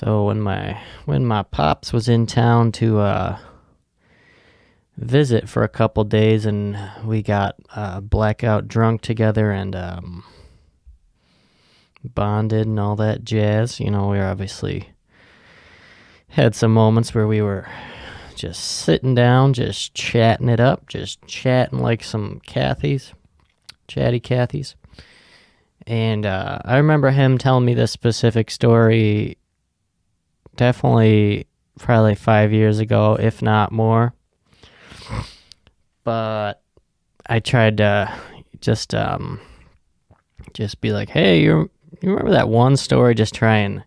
So when my pops was in town to visit for a couple days, and we got blackout drunk together and bonded and all that jazz. We were obviously had some moments where we were just sitting down, just chatting it up, just chatting like some chatty Cathys. And I remember him telling me this specific story definitely probably 5 years ago, if not more. But I tried to just be like, hey, you remember that one story? Just try and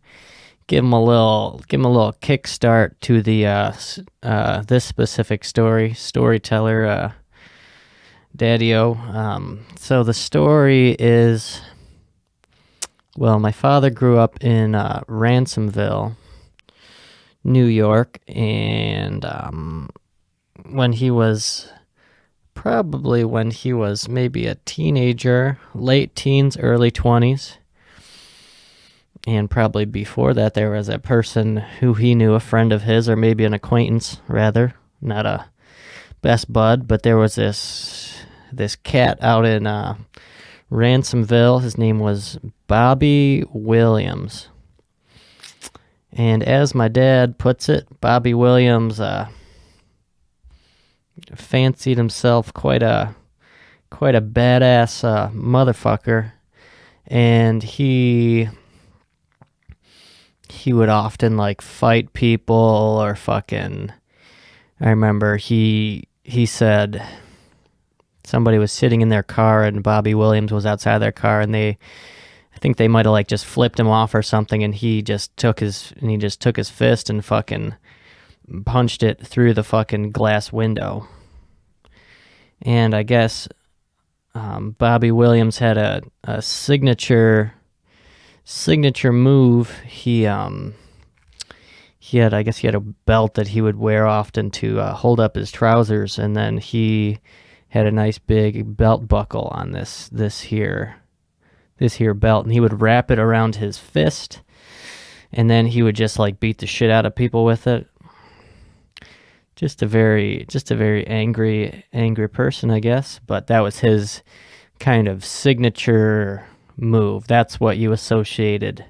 give him a little kickstart to the this specific storyteller, Daddy-O. So the story is, well, my father grew up in Ransomville, New York, and when he was maybe a teenager, late teens, early 20s, and probably before that, there was a person who he knew, a friend of his, or maybe an acquaintance, rather, not a best bud, but there was this cat out in Ransomville. His name was Bobby Williams. And as my dad puts it, Bobby Williams fancied himself quite a badass motherfucker, and he would often like fight people or fucking. I remember he said somebody was sitting in their car and Bobby Williams was outside their car, and I think they might have like just flipped him off or something, and he just took his fist and fucking punched it through the fucking glass window. And I guess Bobby Williams had a signature move. He had a belt that he would wear often to hold up his trousers, and then he had a nice big belt buckle on this here belt, and he would wrap it around his fist, and then he would just like beat the shit out of people with it. Just a very angry person, I guess, but that was his kind of signature move. That's what you associated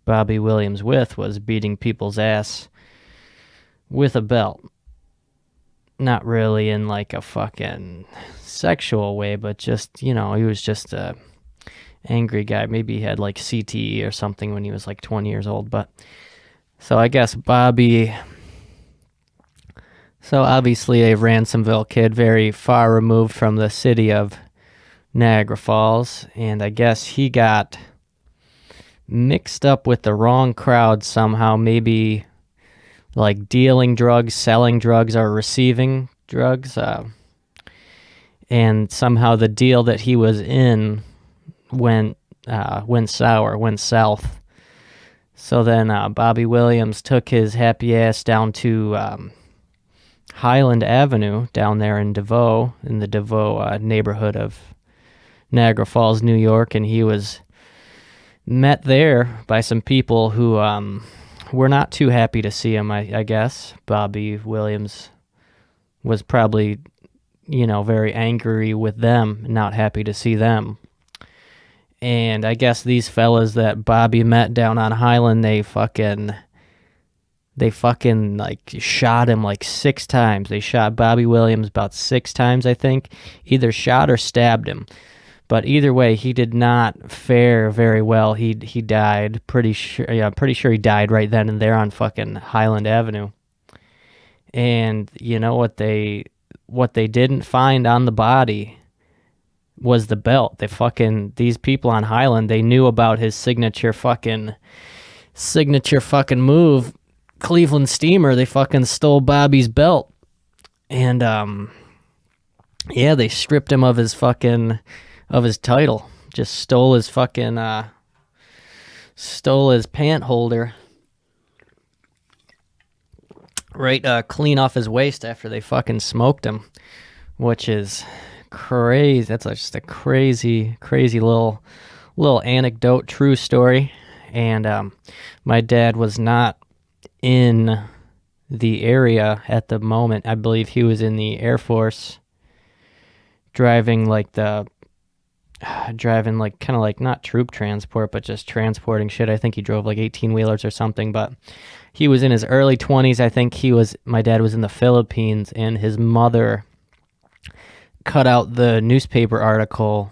Bobby Williams with, was beating people's ass with a belt. Not really in like a fucking sexual way, but just, he was just a angry guy. Maybe he had like CTE or something when he was like 20 years old. But so I guess Bobby, so obviously a Ransomville kid, very far removed from the city of Niagara Falls, and I guess he got mixed up with the wrong crowd somehow, maybe like dealing drugs, selling drugs, or receiving drugs, and somehow the deal that he was in went south. So then Bobby Williams took his happy ass down to Highland Avenue down there in DeVoe, in the DeVoe neighborhood of Niagara Falls, New York, and he was met there by some people who were not too happy to see him, I guess. Bobby Williams was probably, very angry with them, not happy to see them. And I guess these fellas that Bobby met down on Highland, they fucking like shot him like 6 times. They shot Bobby Williams about 6 times, I think. Either shot or stabbed him. But either way, he did not fare very well. He died. Pretty sure he died right then and there on fucking Highland Avenue. And you know what they didn't find on the body was the belt. These people on Highland, they knew about his signature fucking move, Cleveland Steamer. They fucking stole Bobby's belt. And they stripped him of his title. Just stole his pant holder right clean off his waist after they fucking smoked him, which is crazy. That's just a crazy little anecdote, true story. and my dad was not in the area at the moment. I believe he was in the Air Force driving like kind of like not troop transport, but just transporting shit. I think he drove like 18-wheelers or something, but he was in his early 20s. I think my dad was in the Philippines, and his mother cut out the newspaper article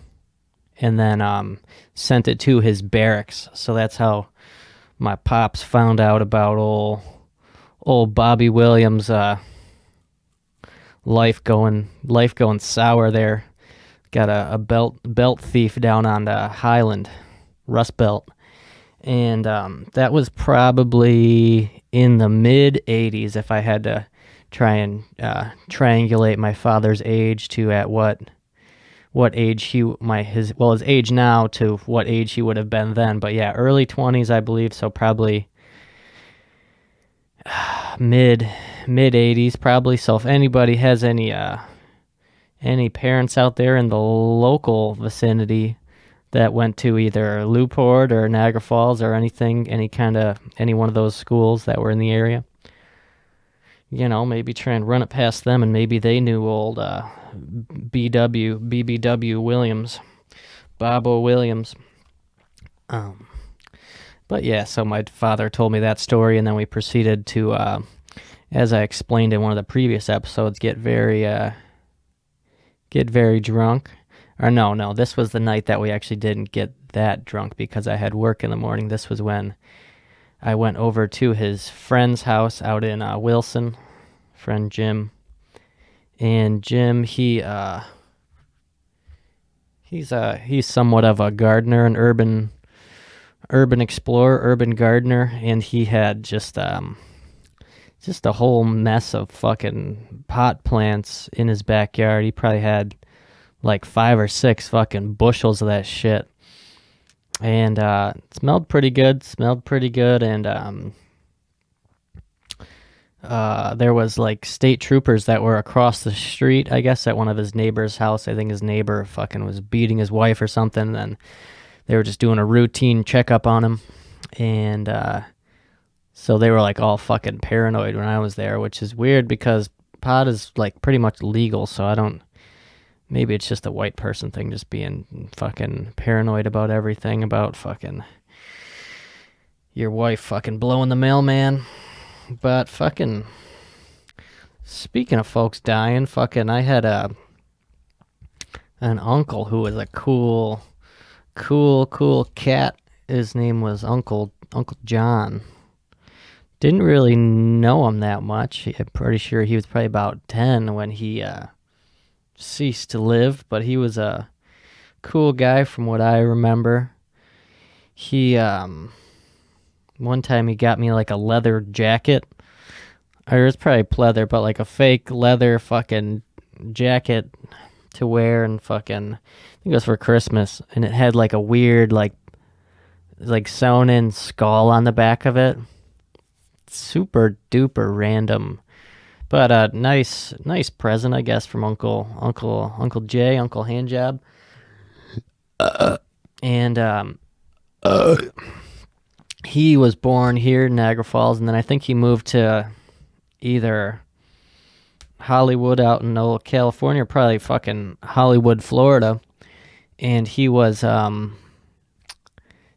and then sent it to his barracks. So that's how my pops found out about old Bobby Williams' life going sour there. Got a belt thief down on the Highland, Rust Belt. And that was probably in the mid-'80s, if I had to try and triangulate my father's age to at what age his age now to what age he would have been then. But yeah, early 20s, I believe, so probably mid 80s probably. So if anybody has any parents out there in the local vicinity that went to either Leuport or Niagara Falls or any one of those schools that were in the area, maybe try and run it past them, and maybe they knew old BBW Williams, Bobo Williams. But yeah, so my father told me that story, and then we proceeded to, as I explained in one of the previous episodes, get very drunk. Or no, this was the night that we actually didn't get that drunk because I had work in the morning. This was when I went over to his friend's house out in Wilson, friend Jim. And Jim, he's somewhat of a gardener, an urban explorer, urban gardener, and he had just a whole mess of fucking pot plants in his backyard. He probably had like 5 or 6 fucking bushels of that shit. And it smelled pretty good, and there was like state troopers that were across the street, I guess, at one of his neighbor's house. I think his neighbor fucking was beating his wife or something, and they were just doing a routine checkup on him. And so they were like all fucking paranoid when I was there, which is weird because pot is like pretty much legal, so maybe it's just a white person thing, just being fucking paranoid about everything, about fucking your wife fucking blowing the mailman. But fucking, speaking of folks dying, fucking, I had an uncle who was a cool cat. His name was Uncle John. Didn't really know him that much. I'm pretty sure he was probably about 10 when he ceased to live, but he was a cool guy from what I remember. He one time he got me like a leather jacket, or it's probably pleather, but like a fake leather fucking jacket to wear, and fucking, I think it was for Christmas, and it had like a weird like sewn in skull on the back of it. Super duper random, but a nice present, I guess, from Uncle Jay, Uncle Handjob. And he was born here in Niagara Falls, and then I think he moved to either Hollywood out in California, or probably fucking Hollywood, Florida. And he was, I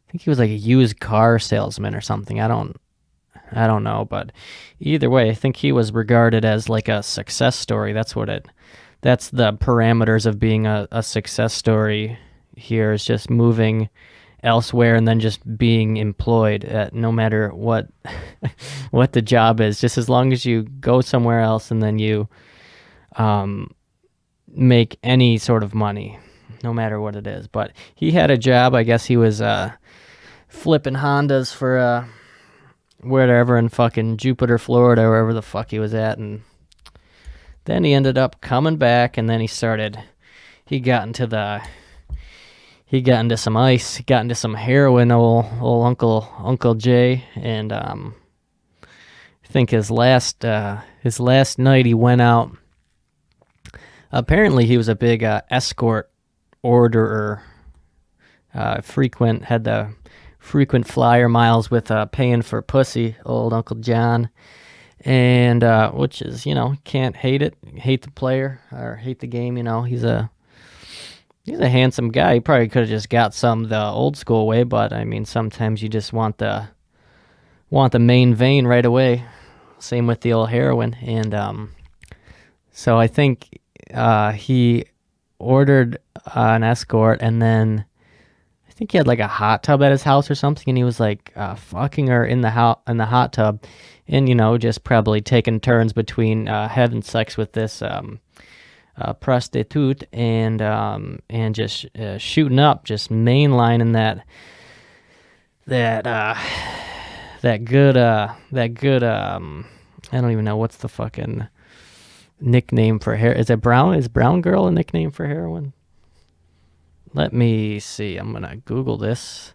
think he was like a used car salesman or something. I don't know, but either way, I think he was regarded as like a success story. That's the parameters of being a success story here, is just moving elsewhere and then just being employed at no matter what what the job is, just as long as you go somewhere else and then you make any sort of money, no matter what it is. But he had a job, I guess he was flipping Hondas for wherever in fucking Jupiter, Florida, wherever the fuck he was at. And then he ended up coming back, and then he got into some ice, he got into some heroin, old Uncle Jay. And I think his last night he went out, apparently he was a big escort orderer, had the frequent flyer miles with paying for pussy, old Uncle John. And which is, can't hate it, hate the player or hate the game. He's a handsome guy. He probably could have just got some the old school way, but I mean, sometimes you just want the main vein right away. Same with the old heroin. And so I think he ordered an escort, and then I think he had like a hot tub at his house or something, and he was like fucking her in the hot tub, and just probably taking turns between having sex with this prostitute and just shooting up, just mainlining that good I don't even know what's the fucking nickname for hair. Is brown girl a nickname for heroin? Let me see. I'm gonna Google this.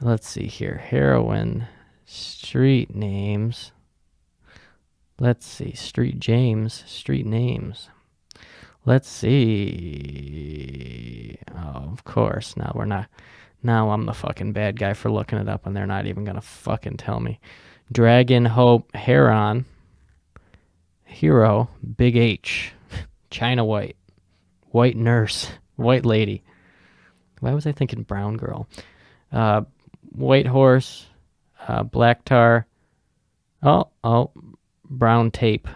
Let's see here. Heroin street names. Let's see. Street names. Let's see. Oh, of course. Now we're not. Now I'm the fucking bad guy for looking it up, and they're not even gonna fucking tell me. Dragon Hope Heron. Hero Big H. China White. White Nurse. White Lady. Why was I thinking brown girl? White Horse. Black Tar. Oh. Brown Tape.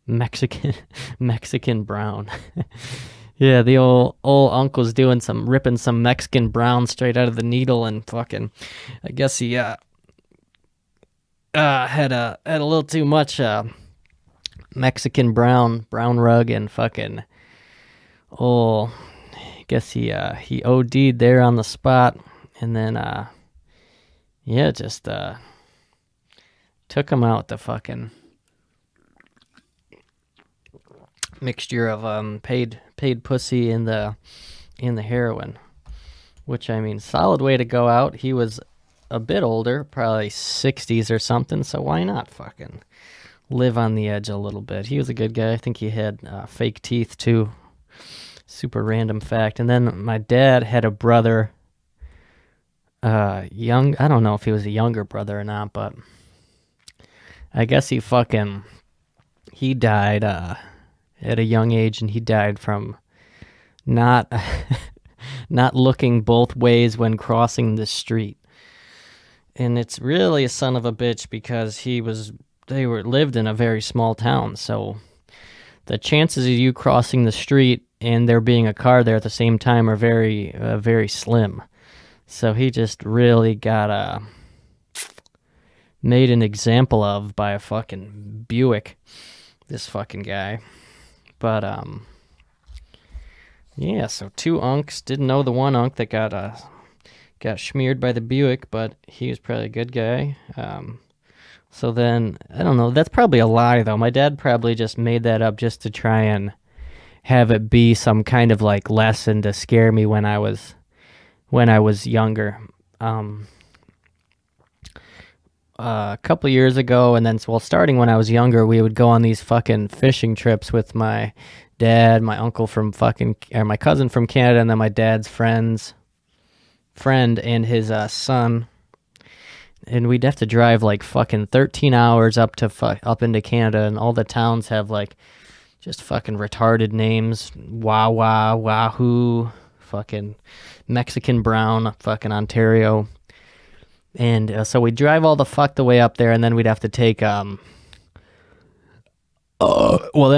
Mexican Brown. Yeah, the old uncle's ripping some Mexican Brown straight out of the needle, and fucking, I guess he had a little too much Mexican brown rug, and fucking I guess he OD'd there on the spot, and then just took him out the fucking mixture of paid pussy in the heroin, which, I mean, solid way to go out. He was a bit older, probably 60s or something, so why not fucking live on the edge a little bit? He was a good guy. I think he had fake teeth too. Super random fact. And then my dad had a brother, I don't know if he was a younger brother or not, but I guess he died at a young age, and he died from not looking both ways when crossing the street. And it's really a son of a bitch, because they lived in a very small town, so the chances of you crossing the street and there being a car there at the same time are very very slim. So he just really got made an example of by a fucking Buick, this fucking guy. But yeah, so two unks. Didn't know the one unk that got smeared by the Buick, but he was probably a good guy. So then, I don't know, that's probably a lie though. My dad probably just made that up just to try and have it be some kind of like lesson to scare me when I was younger. A couple years ago, and then starting when I was younger, we would go on these fucking fishing trips with my dad, my uncle my cousin from Canada, and then my dad's friend and his son. And we'd have to drive like fucking 13 hours up into Canada, and all the towns have like just fucking retarded names. Wawa, Wahoo, fucking Mexican Brown, fucking Ontario. And so we'd drive all the way up there, and then we'd have to take then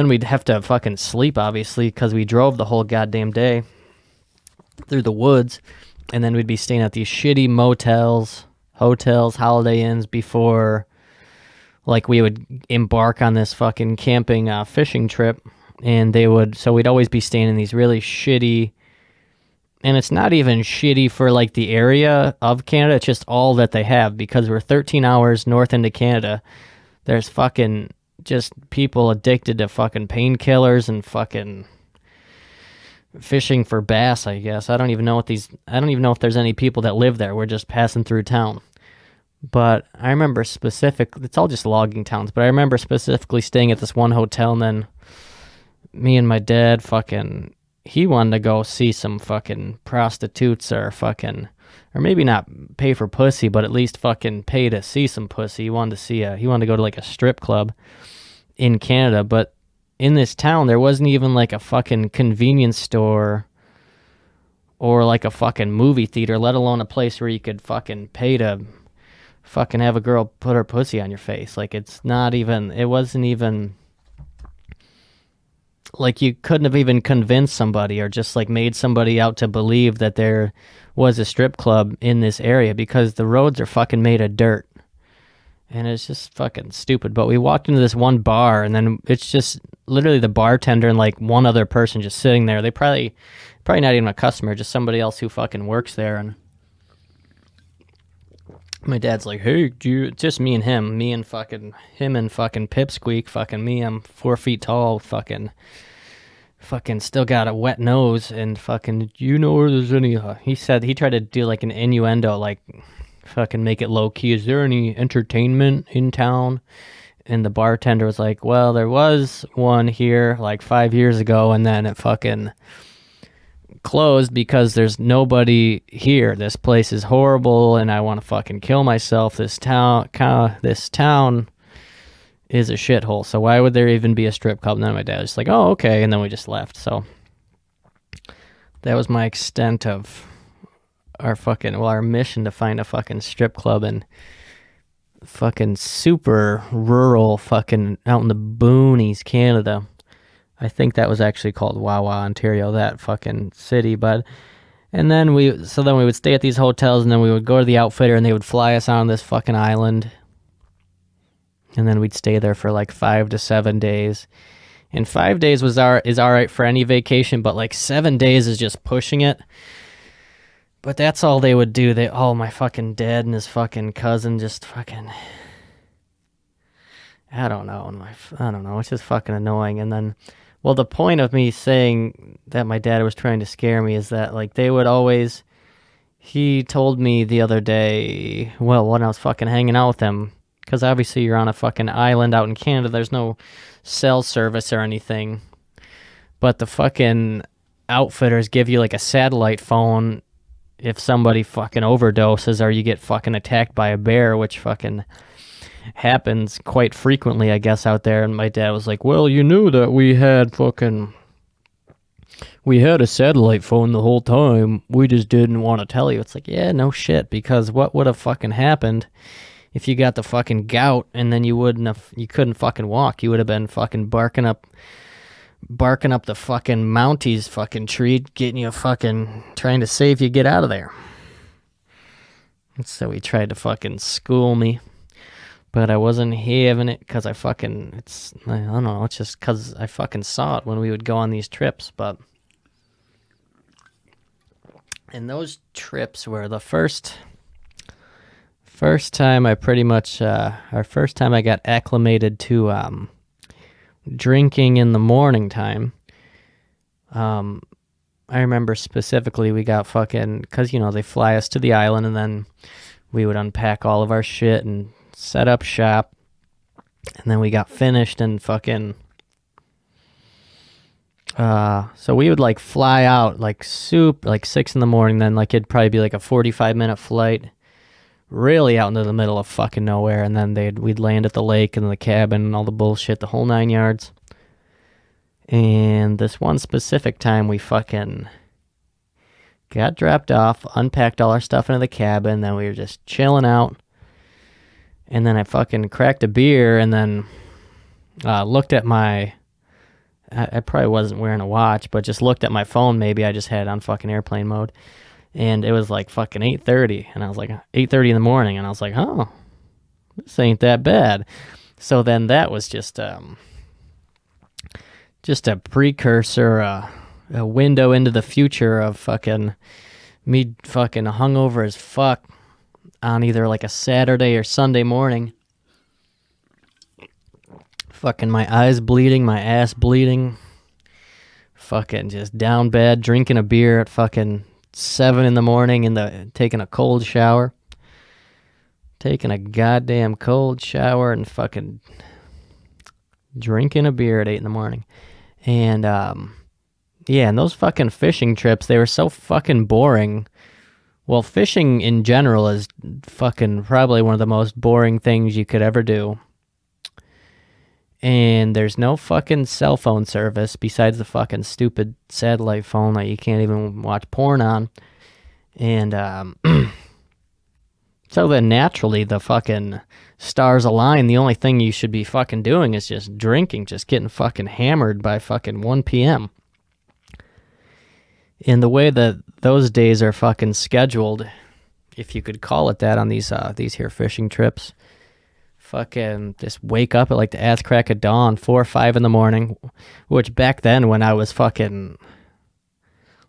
we'd have to fucking sleep, obviously, because we drove the whole goddamn day through the woods, and then we'd be staying at these shitty motels, hotels, Holiday Inns before, like, we would embark on this fucking camping fishing trip, and so we'd always be staying in these really shitty, and it's not even shitty for, like, the area of Canada, it's just all that they have, because we're 13 hours north into Canada. There's fucking just people addicted to fucking painkillers and fucking fishing for bass, I guess. I don't even know if there's any people that live there. We're just passing through town. But I remember it's all just logging towns, but I remember specifically staying at this one hotel, and then me and my dad he wanted to go see some fucking prostitutes or fucking or maybe not pay for pussy, but at least fucking pay to see some pussy. He wanted to go to like a strip club in Canada, but in this town there wasn't even like a fucking convenience store or like a fucking movie theater, let alone a place where you could fucking pay to fucking have a girl put her pussy on your face. Like, it wasn't even like you couldn't have even convinced somebody or just like made somebody out to believe that there was a strip club in this area, because the roads are fucking made of dirt. And it's just fucking stupid. But we walked into this one bar, and then it's just literally the bartender and like one other person just sitting there. They probably not even a customer, just somebody else who fucking works there. And my dad's like, hey, just me and him. Me and fucking him and fucking Pipsqueak. Fucking me, I'm 4 feet tall. Fucking still got a wet nose. And fucking, you know where there's any... he tried to do like an innuendo, like fucking make it low key. Is there any entertainment in town? And the bartender was like, well, there was one here like 5 years ago, and then it fucking closed because there's nobody here. This place is horrible, and I want to fucking kill myself. This town is a shithole. So why would there even be a strip club? And then my dad was just like, oh, okay, and then we just left. So that was my extent of our mission to find a fucking strip club in fucking super rural fucking out in the boonies, Canada. I think that was actually called Wawa, Ontario, that fucking city. And then we would stay at these hotels, and then we would go to the outfitter, and they would fly us on this fucking island. And then we'd stay there for like 5 to 7 days. And 5 days is all right for any vacation, but like 7 days is just pushing it. But that's all they would do. My fucking dad and his fucking cousin just fucking... I don't know. It's just fucking annoying. And then... well, the point of me saying that my dad was trying to scare me is that, like, they would always... he told me the other day, well, when I was fucking hanging out with him, because obviously you're on a fucking island out in Canada, there's no cell service or anything, but the fucking outfitters give you, like, a satellite phone if somebody fucking overdoses or you get fucking attacked by a bear, which fucking... happens quite frequently, I guess, out there. And my dad was like, well, you knew that we had a satellite phone the whole time. We just didn't want to tell you. It's like, yeah, no shit, because what would have fucking happened if you got the fucking gout and then you couldn't fucking walk? You would have been fucking barking up the fucking Mounties fucking tree, getting you fucking trying to save you, get out of there. And so he tried to fucking school me. But I wasn't having it because I don't know, it's just because I fucking saw it when we would go on these trips. But, and those trips were the first time I pretty much, first time I got acclimated to drinking in the morning time. I remember specifically we got fucking, because, you know, they fly us to the island, and then we would unpack all of our shit and set up shop, and then we got finished and fucking so we would like fly out like 6 in the morning, then like it'd probably be like a 45-minute flight really out into the middle of fucking nowhere, and then we'd land at the lake and the cabin and all the bullshit, the whole 9 yards. And this one specific time we fucking got dropped off, unpacked all our stuff into the cabin, then we were just chilling out. And then I fucking cracked a beer, and then looked at I probably wasn't wearing a watch, but just looked at my phone. Maybe I just had it on fucking airplane mode. And it was like fucking 8:30. And I was like, 8:30 in the morning. And I was like, oh, this ain't that bad. So then that was just a precursor, a window into the future of fucking me fucking hungover as fuck on either like a Saturday or Sunday morning. Fucking my eyes bleeding, my ass bleeding. Fucking just down bad, drinking a beer at fucking 7 in the morning and taking a cold shower. Taking a goddamn cold shower and fucking drinking a beer at 8 in the morning. And, yeah, and those fucking fishing trips, they were so fucking boring Well, fishing in general is fucking probably one of the most boring things you could ever do. And there's no fucking cell phone service besides the fucking stupid satellite phone that you can't even watch porn on. And so then naturally the fucking stars align. The only thing you should be fucking doing is just drinking, just getting fucking hammered by fucking 1 p.m. In the way that those days are fucking scheduled, if you could call it that, on these here fishing trips, fucking just wake up at like the ass crack of dawn, 4 or 5 in the morning, which back then when I was fucking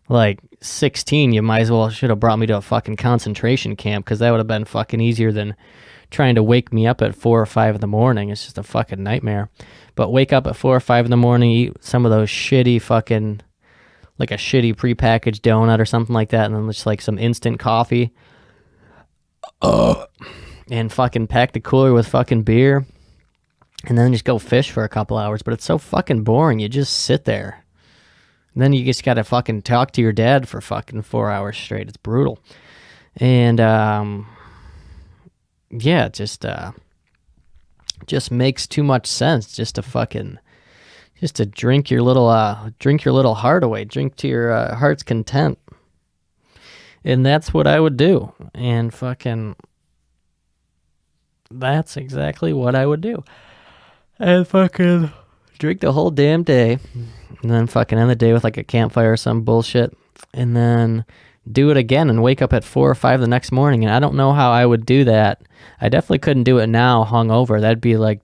like 16, you might as well should have brought me to a fucking concentration camp, because that would have been fucking easier than trying to wake me up at 4 or 5 in the morning. It's just a fucking nightmare. But wake up at 4 or 5 in the morning, eat some of those shitty fucking, like a shitty prepackaged donut or something like that, and then just like some instant coffee. And fucking pack the cooler with fucking beer, and then just go fish for a couple hours. But it's so fucking boring. You just sit there. And then you just gotta fucking talk to your dad for fucking 4 hours straight. It's brutal. And yeah, just makes too much sense just to drink your little heart away, drink to your heart's content. And that's what I would do. And fucking, that's exactly what I would do. And fucking drink the whole damn day. And then fucking end the day with like a campfire or some bullshit. And then do it again and wake up at 4 or 5 the next morning. And I don't know how I would do that. I definitely couldn't do it now hungover. That'd be like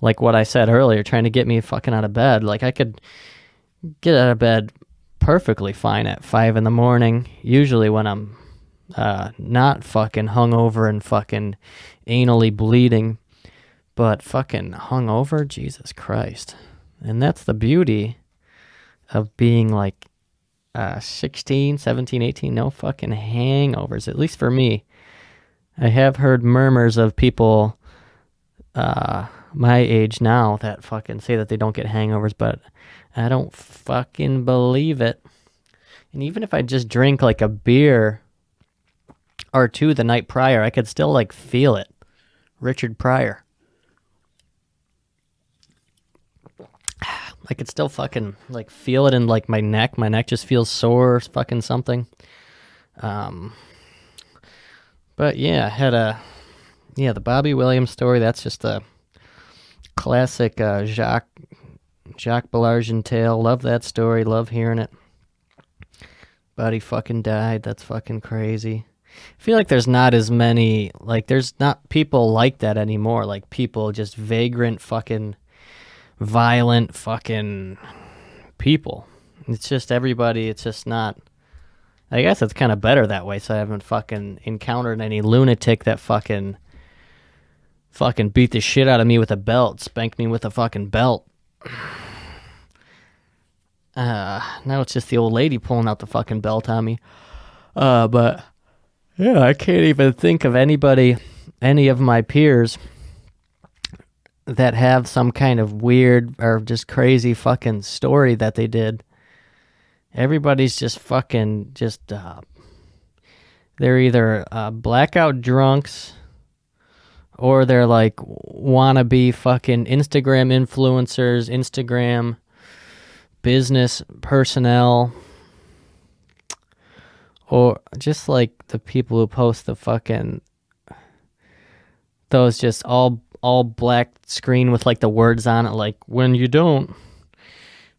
what I said earlier, trying to get me fucking out of bed. Like, I could get out of bed perfectly fine at 5 in the morning, usually when I'm not fucking hungover and fucking anally bleeding. But fucking hungover, Jesus Christ. And that's the beauty of being like 16, 17, 18, no fucking hangovers, at least for me. I have heard murmurs of people my age now that fucking say that they don't get hangovers, but I don't fucking believe it. And even if I just drink like a beer or two the night prior, I could still like feel it. Richard Pryor. I could still fucking like feel it in like my neck. My neck just feels sore, fucking something. But yeah, the Bobby Williams story. That's just a classic Jacques Ballargian tale. Love that story. Love hearing it. But he fucking died. That's fucking crazy. I feel like there's not as many, like there's not people like that anymore. Like people just vagrant fucking violent fucking people. It's just everybody, it's just not, I guess it's kind of better that way, so I haven't fucking encountered any lunatic that fucking beat the shit out of me with a belt, spanked me with a fucking belt. Now it's just the old lady pulling out the fucking belt on me. But yeah, I can't even think of anybody, any of my peers that have some kind of weird or just crazy fucking story that they did. Everybody's just fucking they're either blackout drunks, or they're like wannabe fucking Instagram influencers, Instagram business personnel, or just like the people who post the fucking, those just all black screen with like the words on it, like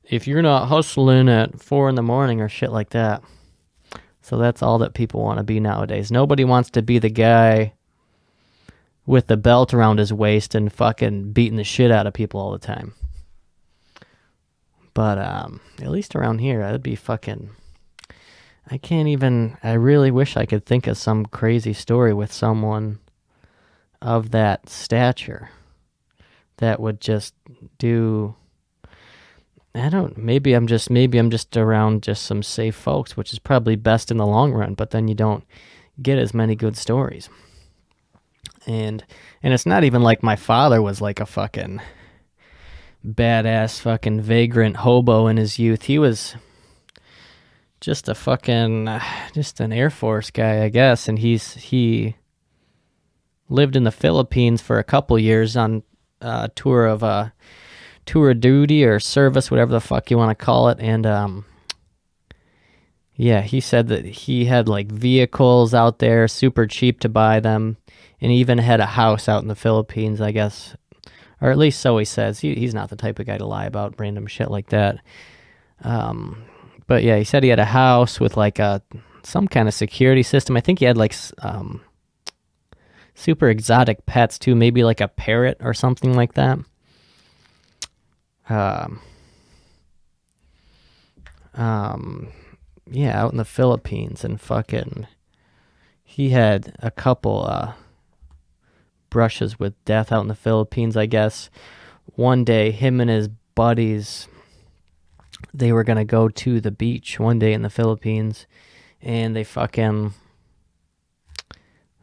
if you're not hustling at 4 in the morning or shit like that. So that's all that people want to be nowadays. Nobody wants to be the guy with the belt around his waist and fucking beating the shit out of people all the time. But at least around here, that'd be fucking, I really wish I could think of some crazy story with someone of that stature that would just do, maybe I'm just around just some safe folks, which is probably best in the long run, but then you don't get as many good stories. And it's not even like my father was like a fucking badass fucking vagrant hobo in his youth. He was just a fucking, just an Air Force guy, I guess. And he lived in the Philippines for a couple years on tour of duty or service, whatever the fuck you want to call it. And yeah, he said that he had like vehicles out there, super cheap to buy them, and he even had a house out in the Philippines, I guess, or at least so he says. He's not the type of guy to lie about random shit like that. But yeah, he said he had a house with like some kind of security system. I think he had like super exotic pets too, maybe like a parrot or something like that. Yeah, out in the Philippines, and fucking, he had a couple brushes with death out in the Philippines, I guess. One day, him and his buddies, they were gonna go to the beach one day in the Philippines, and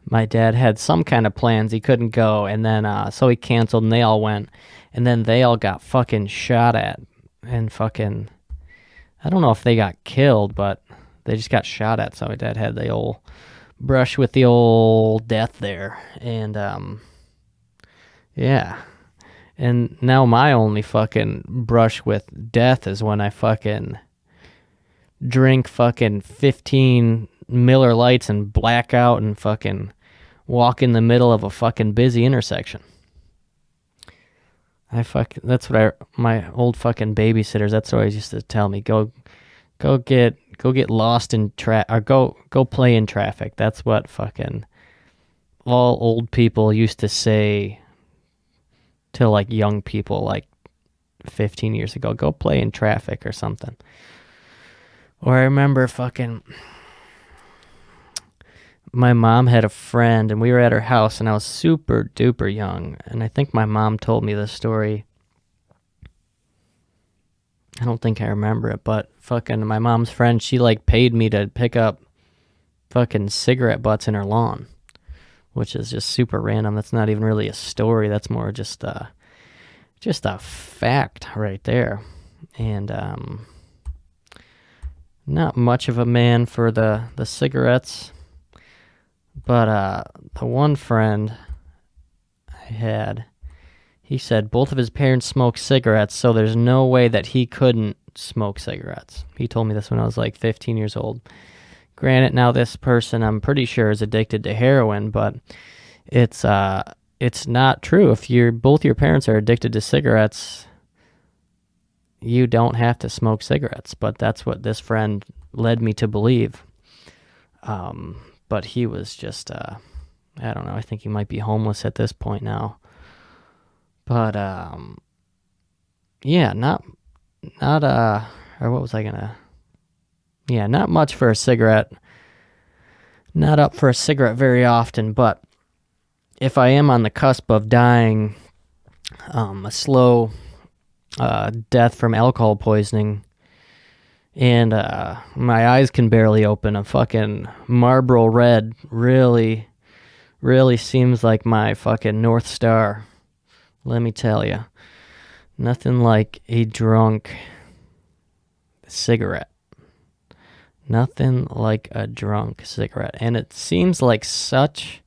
my dad had some kind of plans, he couldn't go, and then so he canceled, and they all went, and then they all got fucking shot at, and fucking, I don't know if they got killed, but they just got shot at. So my dad had the old brush with the old death there. And, yeah. And now my only fucking brush with death is when I fucking drink fucking 15 Miller Lights and black out and fucking walk in the middle of a fucking busy intersection. That's what my old fucking babysitters, that's what I used to tell me. Go get lost in or go play in traffic. That's what fucking all old people used to say to like young people like 15 years ago. Go play in traffic or something. Or I remember fucking, my mom had a friend, and we were at her house, and I was super duper young, and I think my mom told me this story. I don't think I remember it, but fucking my mom's friend, she like paid me to pick up fucking cigarette butts in her lawn, which is just super random. That's not even really a story. That's more just a fact right there. And not much of a man for the cigarettes. But the one friend I had, he said both of his parents smoked cigarettes, so there's no way that he couldn't smoke cigarettes. He told me this when I was like 15 years old. Granted, now this person, I'm pretty sure, is addicted to heroin, but it's not true. If both your parents are addicted to cigarettes, you don't have to smoke cigarettes. But that's what this friend led me to believe. But he was just, I don't know, I think he might be homeless at this point now. But, yeah, not, or what was I gonna, yeah, not much for a cigarette. Not up for a cigarette very often, but if I am on the cusp of dying, a slow, death from alcohol poisoning, and my eyes can barely open, a fucking Marlboro Red really seems like my fucking North Star. Let me tell you. Nothing like a drunk cigarette. Nothing like a drunk cigarette. And it seems like such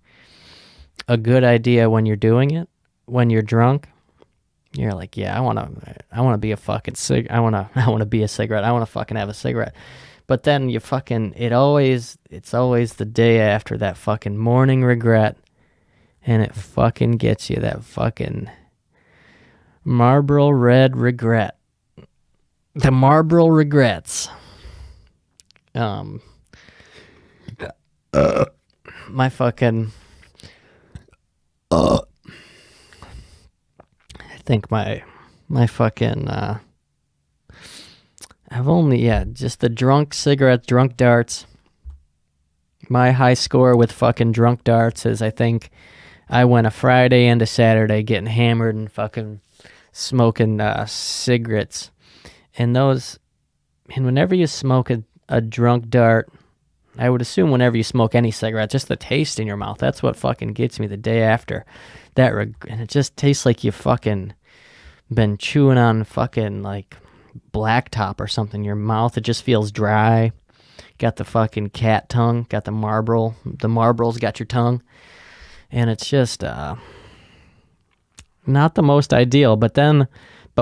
a good idea when you're doing it, when you're drunk. You're like, yeah, I want to be a fucking I want to be a cigarette. I want to fucking have a cigarette. But then it's always the day after that fucking morning regret, and it fucking gets you, that fucking Marlboro Red regret. The Marlboro regrets. My fucking I think my fucking I've only just the drunk cigarettes, drunk darts. My high score with fucking drunk darts is, I think I went a Friday and a Saturday getting hammered and fucking smoking cigarettes. And whenever you smoke a drunk dart, I would assume whenever you smoke any cigarette, just the taste in your mouth, that's what fucking gets me the day after. And it just tastes like you fucking been chewing on fucking like blacktop or something. Your mouth, it just feels dry. got the fucking cat tongue, got the Marlboro. The Marlboro's got your tongue. And it's just not the most ideal. But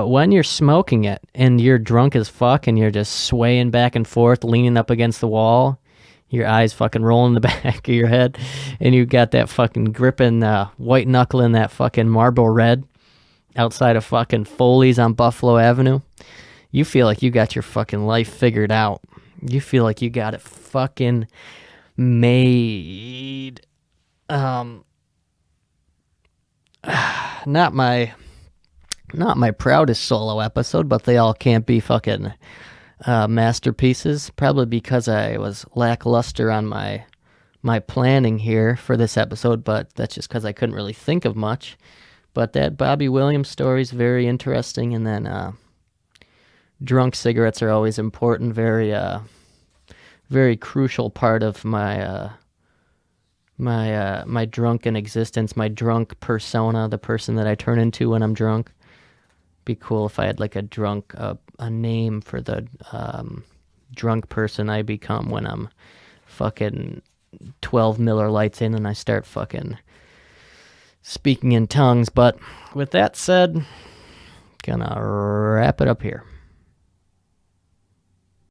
when you're smoking it and you're drunk as fuck and you're just swaying back and forth, leaning up against the wall, your eyes fucking rolling in the back of your head, and you got that fucking gripping, white knuckling that fucking Marlboro Red outside of fucking Foley's on Buffalo Avenue, you feel like you got your fucking life figured out. You feel like you got it fucking made. Not my proudest solo episode, but they all can't be fucking masterpieces. Probably because I was lackluster on my planning here for this episode, but that's just because I couldn't really think of much. But that Bobby Williams story is very interesting, and then drunk cigarettes are always important. Very crucial part of my my drunken existence, my drunk persona, the person that I turn into when I'm drunk. Be cool if I had like a name for the drunk person I become when I'm fucking 12 Miller Lights in and I start fucking speaking in tongues. But with that said, gonna wrap it up here.